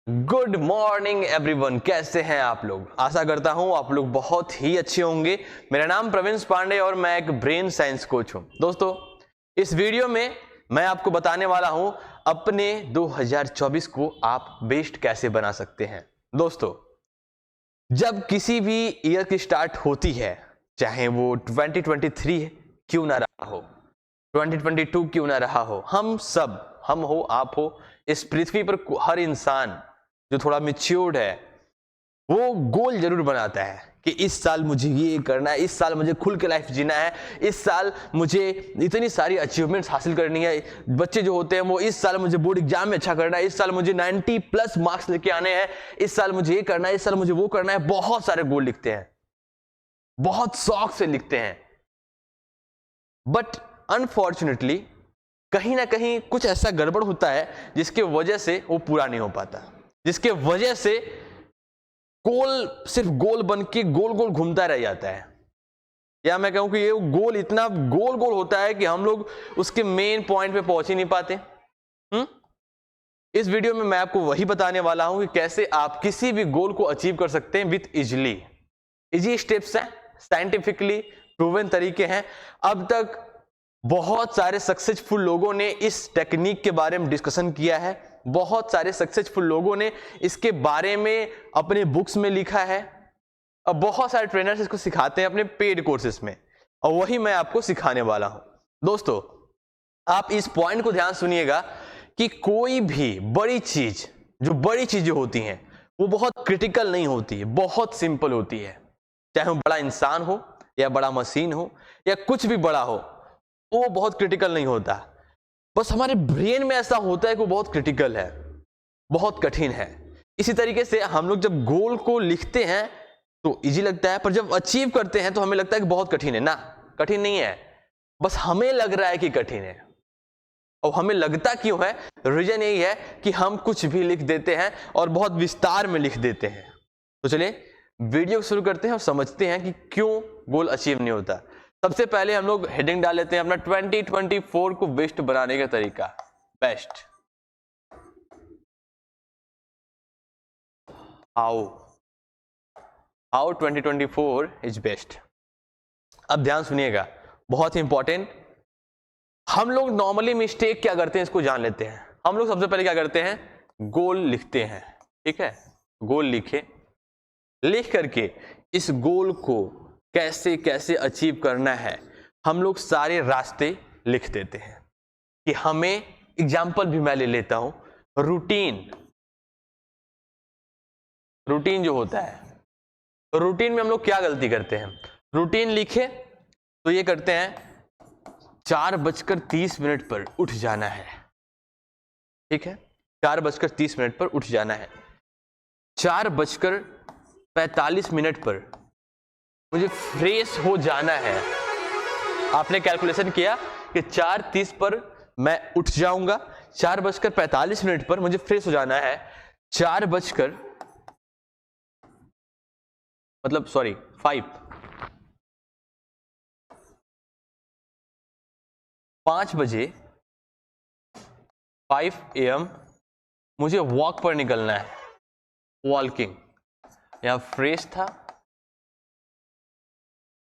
Good morning everyone, कैसे हैं आप लोग। आशा करता हूं आप लोग बहुत ही अच्छे होंगे। मेरा नाम प्रवीण पांडे और मैं एक ब्रेन साइंस कोच हूं। दोस्तों, इस वीडियो में मैं आपको बताने वाला हूं अपने 2024 को आप बेस्ट कैसे बना सकते हैं। दोस्तों, जब किसी भी ईयर की स्टार्ट होती है, चाहे वो 2023 क्यों ना रहा हो, 2022 क्यों ना रहा हो, हम हो आप हो, इस पृथ्वी पर हर इंसान जो थोड़ा मैच्योर्ड है वो गोल जरूर बनाता है कि इस साल मुझे ये करना है, इस साल मुझे खुल के लाइफ जीना है, इस साल मुझे इतनी सारी अचीवमेंट्स हासिल करनी है। बच्चे जो होते हैं वो इस साल मुझे बोर्ड एग्जाम में अच्छा करना है, इस साल मुझे 90+ मार्क्स लेके आने हैं, इस साल मुझे ये करना है, इस साल मुझे वो करना है। बहुत सारे गोल लिखते हैं, बहुत शौक से लिखते हैं, बट अनफॉर्चुनेटली कहीं ना कहीं कुछ ऐसा गड़बड़ होता है जिसके वजह से वो पूरा नहीं हो पाता, जिसके वजह से गोल सिर्फ गोल बन के गोल गोल घूमता रह जाता है। या मैं कहूं कि ये गोल इतना गोल गोल होता है कि हम लोग उसके मेन पॉइंट पे पहुंच ही नहीं पाते। इस वीडियो में मैं आपको वही बताने वाला हूं कि कैसे आप किसी भी गोल को अचीव कर सकते हैं विथ इजी स्टेप्स हैं, साइंटिफिकली प्रूवन तरीके हैं। अब तक बहुत सारे सक्सेसफुल लोगों ने इस टेक्निक के बारे में डिस्कशन किया है, बहुत सारे सक्सेसफुल लोगों ने इसके बारे में अपने बुक्स में लिखा है, और बहुत सारे ट्रेनर्स इसको सिखाते हैं अपने पेड कोर्सेज में, और वही मैं आपको सिखाने वाला हूं। दोस्तों, आप इस पॉइंट को ध्यान सुनिएगा कि कोई भी बड़ी चीज, जो बड़ी चीजें होती हैं वो बहुत क्रिटिकल नहीं होती है, बहुत सिंपल होती है। चाहे वो बड़ा इंसान हो या बड़ा मशीन हो या कुछ भी बड़ा हो, वो बहुत क्रिटिकल नहीं होता। बस हमारे ब्रेन में ऐसा होता है कि वो बहुत क्रिटिकल है, बहुत कठिन है। इसी तरीके से हम लोग जब गोल को लिखते हैं तो इजी लगता है, पर जब अचीव करते हैं तो हमें लगता है कि बहुत कठिन है। ना, कठिन नहीं है, बस हमें लग रहा है कि कठिन है। और हमें लगता क्यों है? रीजन यही है कि हम कुछ भी लिख देते हैं और बहुत विस्तार में लिख देते हैं। तो चलिए वीडियो शुरू करते हैं और समझते हैं कि क्यों गोल अचीव नहीं होता। सबसे पहले हम लोग हेडिंग डाल लेते हैं अपना 2024 को बेस्ट बनाने का तरीका। Best, how 2024 is best. अब ध्यान सुनिएगा, बहुत ही इंपॉर्टेंट। हम लोग नॉर्मली मिस्टेक क्या करते हैं इसको जान लेते हैं। हम लोग सबसे पहले क्या करते हैं, गोल लिखते हैं। ठीक है, गोल लिख करके इस गोल को कैसे कैसे अचीव करना है हम लोग सारे रास्ते लिख देते हैं। कि हमें एग्जाम्पल भी मैं ले लेता हूं, रूटीन जो होता है, रूटीन में हम लोग क्या गलती करते हैं। रूटीन लिखे तो ये करते हैं 4:30 पर उठ जाना है। ठीक है, 4:30 पर उठ जाना है। 4:45 पर मुझे फ्रेश हो जाना है। आपने कैलकुलेशन किया कि 4:30 पर मैं उठ जाऊंगा, 4:45 पर मुझे फ्रेश हो जाना है, 5 बजे 5 AM मुझे वॉक पर निकलना है। वॉकिंग, यहां फ्रेश था,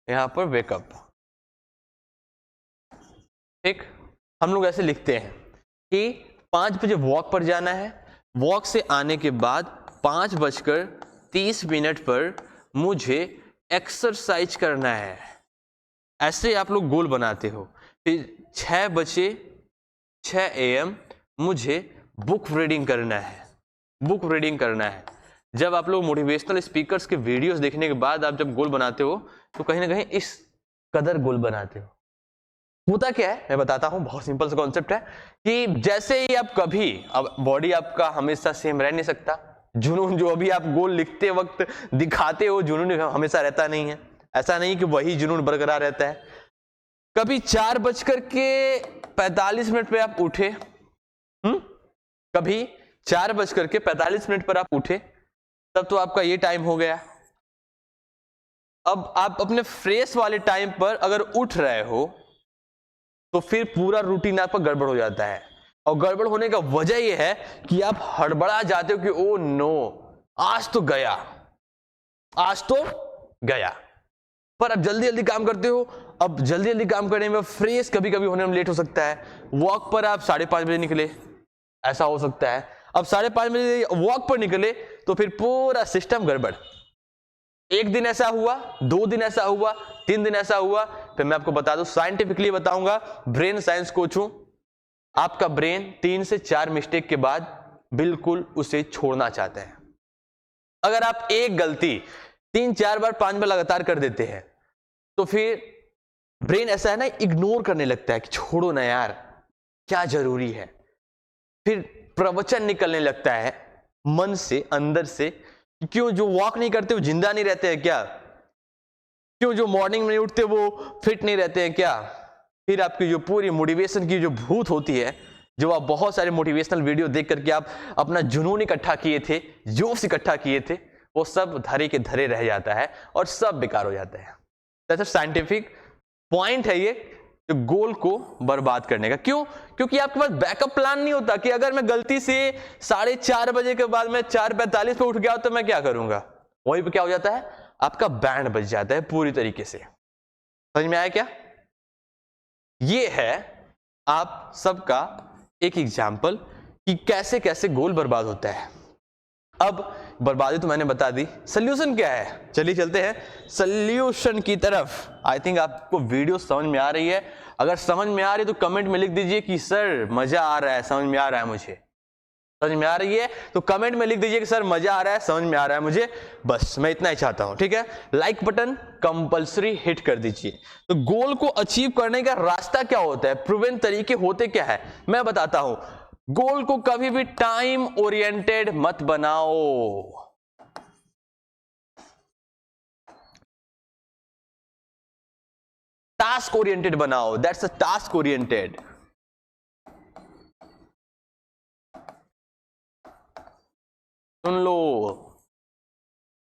यहां पर वेकअप। ठीक, हम लोग ऐसे लिखते हैं कि 5 बजे वॉक पर जाना है, वॉक से आने के बाद 5:30 पर मुझे एक्सरसाइज करना है। ऐसे आप लोग गोल बनाते हो। फिर 6 AM मुझे बुक रीडिंग करना है। जब आप लोग मोटिवेशनल स्पीकर्स के वीडियोस देखने के बाद आप जब गोल बनाते हो तो कहीं ना कहीं इस कदर गोल बनाते हो। होता क्या है मैं बताता हूं, बहुत सिंपल सा कॉन्सेप्ट है कि जैसे ही आप कभी, अब बॉडी आपका हमेशा सेम रह नहीं सकता, जुनून जो अभी आप गोल लिखते वक्त दिखाते हो जुनून हमेशा रहता नहीं है। ऐसा नहीं कि वही जुनून बरकरार रहता है। कभी 4:45 पे आप उठे, कभी 4:45 पर आप उठे, तब तो आपका ये टाइम हो गया। अब आप अपने फ्रेश वाले टाइम पर अगर उठ रहे हो तो फिर पूरा रूटीन आपका गड़बड़ हो जाता है। और गड़बड़ होने का वजह यह है कि आप हड़बड़ा जाते हो कि ओ नो, आज तो गया, आज तो गया। पर अब जल्दी जल्दी काम करते हो, अब जल्दी जल्दी काम करने में फ्रेश कभी कभी होने में लेट हो सकता है। वॉक पर आप 5:30 बजे निकले, ऐसा हो सकता है। अब 5:30 बजे वॉक पर निकले तो फिर पूरा सिस्टम गड़बड़। एक दिन ऐसा हुआ, 2 दिन ऐसा हुआ, 3 दिन ऐसा हुआ, फिर मैं आपको बता दूं, साइंटिफिकली बताऊंगा, ब्रेन साइंस कोच हूं, आपका ब्रेन 3 से 4 मिस्टेक के बाद बिल्कुल उसे छोड़ना चाहते हैं। अगर आप एक गलती 3, 4 बार, 5 बार लगातार कर देते हैं तो फिर ब्रेन ऐसा है ना, इग्नोर करने लगता है कि छोड़ो ना यार, क्या जरूरी है। फिर प्रवचन निकलने लगता है मन से, अंदर से, क्यों जो वॉक नहीं करते वो जिंदा नहीं रहते हैं क्या? क्यों जो मॉर्निंग में नहीं उठते वो फिट नहीं रहते हैं क्या? फिर आपकी जो पूरी मोटिवेशन की जो भूत होती है, जो आप बहुत सारे मोटिवेशनल वीडियो देख करके आप अपना जुनून इकट्ठा किए थे, जोश इकट्ठा किए थे, वो सब धरे के धरे रह जाता है और सब बेकार हो जाता है। दैट्स अ साइंटिफिक पॉइंट है ये, तो गोल को बर्बाद करने का। क्यों? क्योंकि आपके पास बैकअप प्लान नहीं होता कि अगर मैं गलती से 4:30 बजे के बाद मैं 4:45 पे उठ गया तो मैं क्या करूंगा। वहीं पे क्या हो जाता है, आपका बैंड बज जाता है पूरी तरीके से। समझ में आया क्या? ये है आप सबका एक एग्जाम्पल कि कैसे कैसे गोल बर्बाद होता है। अब बर्बादी तो मैंने बता दी, सोल्यूशन क्या है? चलिए चलते हैं सोल्यूशन की तरफ। आई थिंक आपको वीडियो समझ में आ रही है। अगर समझ में आ रही है तो कमेंट में लिख दीजिए कि सर मजा आ रहा है, समझ में आ रहा है मुझे। समझ में आ रही है तो कमेंट में लिख दीजिए कि सर मजा आ रहा है, समझ में आ रहा है मुझे। बस मैं इतना ही चाहता हूं, ठीक है। लाइक बटन कंपल्सरी हिट कर दीजिए। तो गोल को अचीव करने का रास्ता क्या होता है, प्रूवन तरीके होते क्या है, मैं बताता हूं। गोल को कभी भी टाइम ओरिएंटेड मत बनाओ। टास्क ओरिएंटेड बनाओ। That's a task oriented. सुन लो,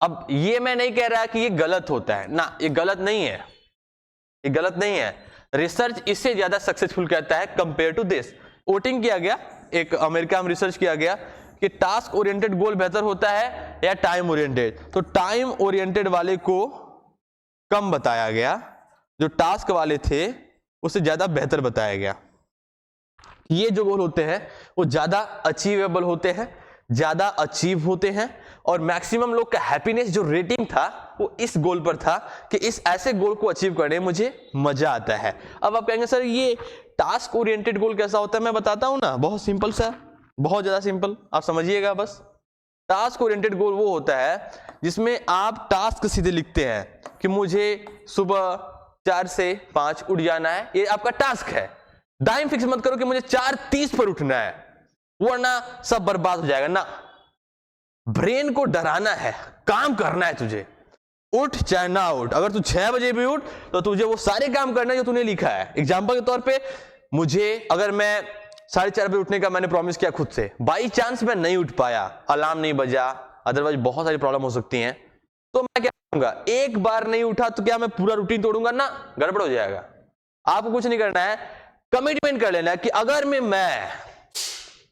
अब ये मैं नहीं कह रहा कि ये गलत होता है ना, ये गलत नहीं है, ये गलत नहीं है। रिसर्च इससे ज्यादा सक्सेसफुल कहता है कंपेयर टू दिस। वोटिंग किया गया, एक अमेरिका में रिसर्च किया गया कि टास्क ओरिएंटेड गोल बेहतर होता है या टाइम ओरिएंटेड। तो टाइम ओरिएंटेड वाले को कम बताया गया, जो टास्क वाले थे उससे ज्यादा बेहतर बताया गया। ये जो गोल होते हैं वो ज्यादा अचीवेबल होते हैं, ज्यादा अचीव होते हैं, और मैक्सिमम लोग का हैप्पीनेस जो रेटिंग था वो इस गोल पर था कि इस ऐसे गोल को अचीव करने में मुझे मजा आता है। अब आप कहेंगे सर ये टास्क ओरिएंटेड गोल कैसा होता है, मैं बताता हूं ना, बहुत सिंपल सा, बहुत ज्यादा सिंपल, आप समझिएगा बस। टास्क ओरिएंटेड गोल वो होता है जिसमें आप टास्क सीधे लिखते हैं कि मुझे सुबह 4 से 5 उठ जाना है, ये आपका टास्क है। टाइम फिक्स मत करो कि मुझे 4:30 पर उठना है, वरना सब बर्बाद हो जाएगा ना। ब्रेन को डराना है, काम करना है तुझे, उठ चाहे ना उठ। अगर तू 6 बजे भी उठ तो तुझे वो सारे काम करना है जो तूने लिखा है। एग्जांपल के तौर पे मुझे, अगर मैं 4:30 बजे उठने का मैंने प्रॉमिस किया खुद से, बाई चांस मैं नहीं उठ पाया, अलार्म नहीं बजा, अदरवाइज बहुत सारी प्रॉब्लम हो सकती हैं, तो मैं क्या करूंगा, एक बार नहीं उठा तो क्या मैं पूरा रूटीन तोड़ूंगा ना, गड़बड़ हो जाएगा। आपको कुछ नहीं करना है, कमिटमेंट कर लेना है कि अगर मैं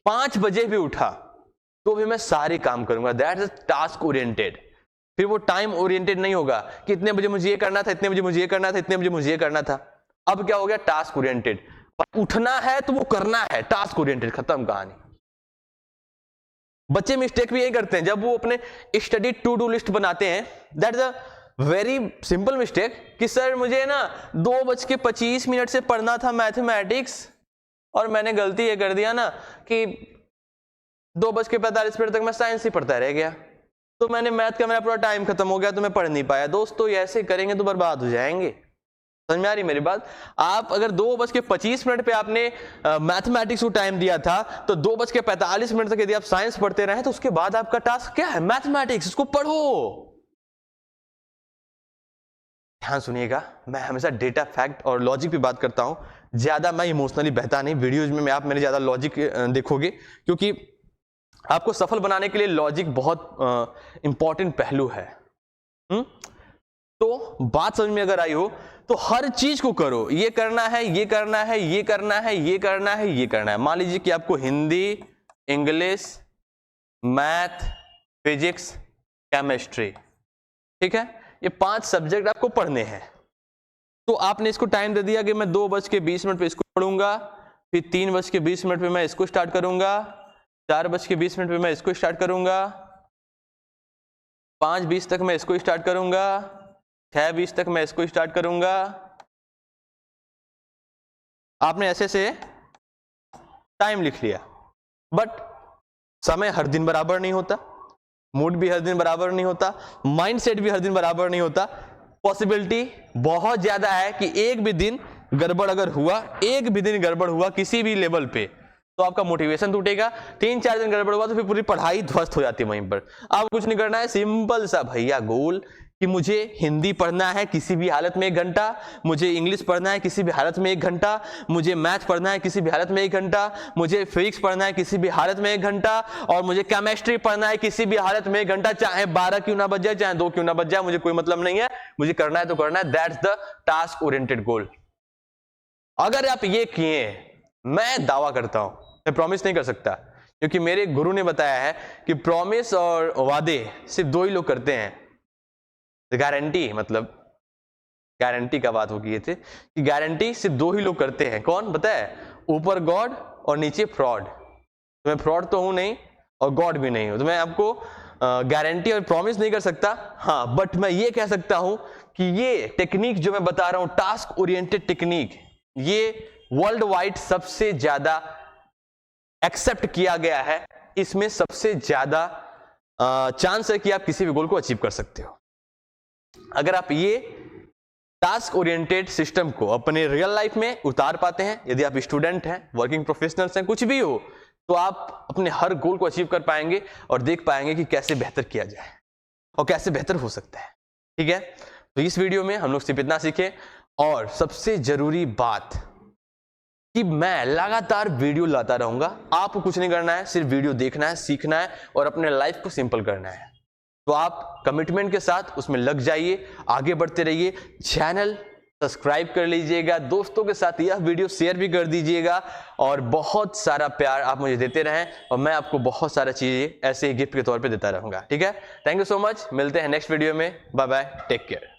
5 बजे भी उठा तो भी मैं सारे काम करूंगा। That's task oriented. फिर वो टाइम ओरिएंटेड नहीं होगा कि इतने बजे मुझे ये करना था, इतने बजे मुझे ये करना था, इतने बजे मुझे ये करना था। अब क्या हो गया, टास्क ओरिएंटेड। उठना है तो वो करना है, टास्क ओरिएंटेड, खत्म कहानी। बच्चे मिस्टेक भी यही करते हैं जब वो अपने स्टडी टू डू लिस्ट बनाते हैं। That's a very simple mistake कि सर मुझे ना 2:25 से पढ़ना था मैथमेटिक्स, और मैंने गलती ये कर दिया ना कि 2:45 तक मैं साइंस ही पढ़ता रह गया, तो मैंने मैथ का मेरा पूरा टाइम खत्म हो गया, तो मैं पढ़ नहीं पाया। दोस्तों ये ऐसे करेंगे तो बर्बाद हो जाएंगे। समझ में आ रही मेरी बात? आप अगर 2:25 पे आपने मैथमेटिक्स को टाइम दिया था, तो 2:45 तक यदि आप साइंस पढ़ते रहे तो उसके बाद आपका टास्क क्या है, मैथमेटिक्स, इसको पढ़ो। ध्यान सुनिएगा, मैं हमेशा डेटा, फैक्ट और लॉजिक पे बात करता हूं, ज्यादा मैं इमोशनली बहता नहीं। वीडियोज में आप मेरे ज्यादा लॉजिक देखोगे, क्योंकि आपको सफल बनाने के लिए लॉजिक बहुत इंपॉर्टेंट पहलू है। तो बात समझ में अगर आई हो तो हर चीज को करो, ये करना है, ये करना है, ये करना है, ये करना है, ये करना है। मान लीजिए कि आपको Hindi, English, math, physics, chemistry, ठीक है, ये 5 सब्जेक्ट आपको पढ़ने हैं। तो आपने इसको टाइम दे दिया कि मैं 2:20 पे इसको पढ़ूंगा, फिर 3:20 पे मैं इसको स्टार्ट करूंगा, 4:20 पे मैं इसको स्टार्ट करूंगा, 5:20 तक मैं इसको स्टार्ट करूंगा, 6:20 तक मैं इसको स्टार्ट करूंगा। आपने ऐसे से टाइम लिख लिया, बट समय हर दिन बराबर नहीं होता, मूड भी हर दिन बराबर नहीं होता, माइंडसेट भी हर दिन बराबर नहीं होता। पॉसिबिलिटी बहुत ज्यादा है कि एक भी दिन गड़बड़ अगर हुआ, एक भी दिन गड़बड़ हुआ किसी भी लेवल पे, तो आपका मोटिवेशन टूटेगा। 3-4 दिन गड़बड़ हुआ तो फिर पूरी पढ़ाई ध्वस्त हो जाती है वहीं पर। आप कुछ नहीं करना है, सिंपल सा भैया गोल कि मुझे हिंदी पढ़ना है किसी भी हालत में 1 घंटा, मुझे इंग्लिश पढ़ना है किसी भी हालत में 1 घंटा, मुझे मैथ पढ़ना है किसी भी हालत में 1 घंटा, मुझे फिजिक्स पढ़ना है किसी भी हालत में 1 घंटा, और मुझे केमिस्ट्री पढ़ना है किसी भी हालत में 1 घंटा। चाहे 12 क्यों ना बज जाए, चाहे 2 क्यों ना बज जाए, मुझे कोई मतलब नहीं है, मुझे करना है तो करना है। दैट्स द टास्क ओरिएंटेड गोल। अगर आप ये किए, मैं दावा करता हूं, मैं प्रॉमिस नहीं कर सकता क्योंकि मेरे गुरु ने बताया है कि प्रॉमिस और वादे सिर्फ 2 ही लोग करते हैं। गारंटी, मतलब गारंटी का बात हो गई थी कि गारंटी सिर्फ 2 ही लोग करते हैं। कौन बताए? ऊपर गॉड और नीचे फ्रॉड। तो मैं फ्रॉड तो हूं नहीं और गॉड भी नहीं हूं, तो मैं आपको गारंटी और प्रॉमिस नहीं कर सकता। हाँ, बट मैं ये कह सकता हूं कि ये टेक्निक जो मैं बता रहा हूं, टास्क ओरिएंटेड टेक्निक, ये वर्ल्ड वाइड सबसे ज्यादा एक्सेप्ट किया गया है। इसमें सबसे ज्यादा चांस है कि आप किसी भी गोल को अचीव कर सकते हो। अगर आप ये टास्क ओरिएंटेड सिस्टम को अपने रियल लाइफ में उतार पाते हैं, यदि आप स्टूडेंट हैं, वर्किंग प्रोफेशनल्स हैं, कुछ भी हो, तो आप अपने हर गोल को अचीव कर पाएंगे और देख पाएंगे कि कैसे बेहतर किया जाए और कैसे बेहतर हो सकता है। ठीक है, तो इस वीडियो में हम लोग सिर्फ इतना सीखे। और सबसे जरूरी बात कि मैं लगातार वीडियो लाता रहूंगा, आपको कुछ नहीं करना है, सिर्फ वीडियो देखना है, सीखना है और अपने लाइफ को सिंपल करना है। तो आप कमिटमेंट के साथ उसमें लग जाइए, आगे बढ़ते रहिए। चैनल सब्सक्राइब कर लीजिएगा, दोस्तों के साथ यह वीडियो शेयर भी कर दीजिएगा और बहुत सारा प्यार आप मुझे देते रहें और मैं आपको बहुत सारा चीजें ऐसे ही गिफ्ट के तौर पे देता रहूंगा। ठीक है, थैंक यू सो मच, मिलते हैं नेक्स्ट वीडियो में। Bye bye, take care.